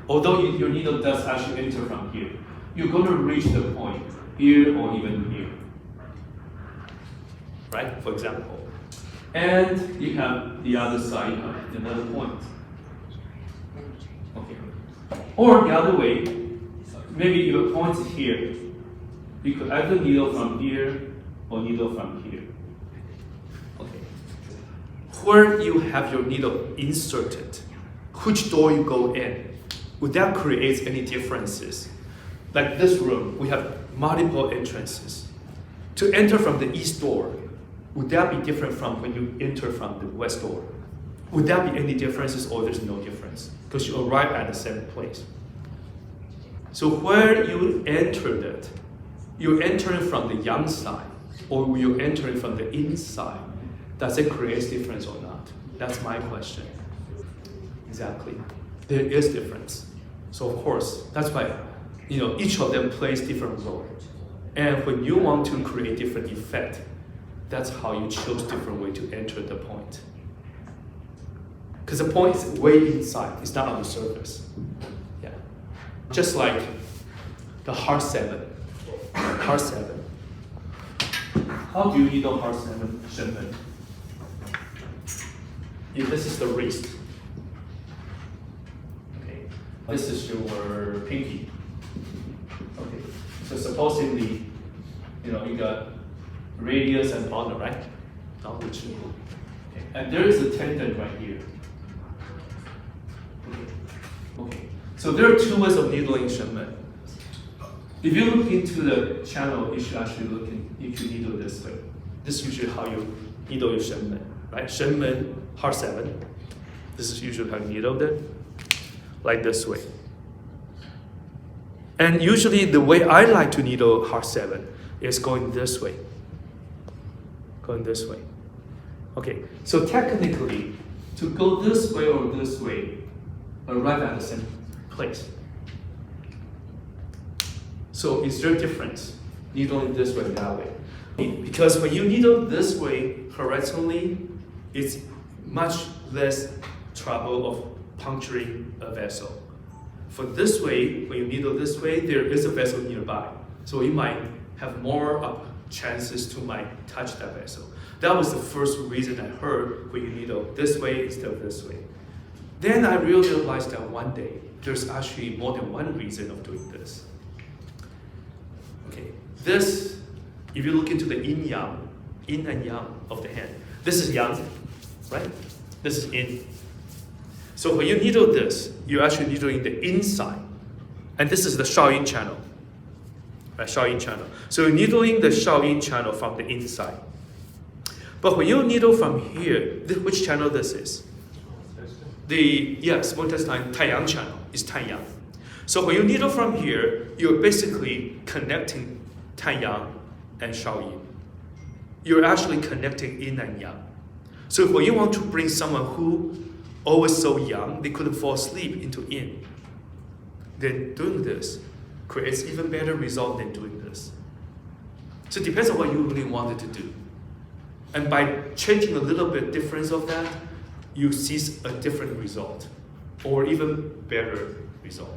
although your needle does actually enter from here, you're going to reach the point here or even here, right? For example. And you have the other side, you have another point. Okay. Or the other way, maybe your point is here. You could either needle from here or needle from here. Okay. Where you have your needle inserted, which door you go in, would that create any differences? Like this room, we have multiple entrances. To enter from the east door, would that be different from when you enter from the west door? Would that be any differences or there's no difference? Because you arrive at the same place. So where you entered it, you're entering from the yang side or you're entering from the inside, does it create difference or not? That's my question. Exactly. There is difference. So of course, that's why each of them plays different role. And when you want to create different effect, that's how you choose different way to enter the point. Because the point is way inside, it's not on the surface. Yeah. Just like the heart 7. Heart 7. How do you needle heart 7, Shen Men? If this is the wrist. Okay. This is your pinky. Okay. So supposedly, you got radius and ulnar, right? Okay. And there is a tendon right here. Okay. So there are 2 ways of needling Shen Men. If you look into the channel, you should actually you can needle this way. This is usually how you needle your Shen Men, right? Shen Men, heart 7. This is usually how you needle it, like this way. And usually the way I like to needle heart 7 is going this way. Going this way. Okay, so technically, to go this way or this way, arrive at the same place. So is there a difference needling this way or that way? Because when you needle this way horizontally, it's much less trouble of puncturing a vessel. For this way, when you needle this way, there is a vessel nearby. So you might have more chances to might touch that vessel. That was the first reason I heard when you needle this way instead of this way. Then I realized that one day, there's actually more than one reason of doing this. Okay, this, if you look into the yin and yang of the hand, this is yang, right? This is yin. So when you needle this, you're actually needling the inside. And this is the Shaoyin channel. Right, Shaoyin channel. So you're needling the Shaoyin channel from the inside. But when you needle from here, which channel this is? Small intestine, Taiyang channel is Taiyang. So when you needle from here, you're basically connecting Taiyang and Shaoyin. You're actually connecting yin and yang. So when you want to bring someone who always so young, they couldn't fall asleep into yin, then doing this creates even better result than doing this. So it depends on what you really wanted to do. And by changing a little bit difference of that, you see a different result or even better result.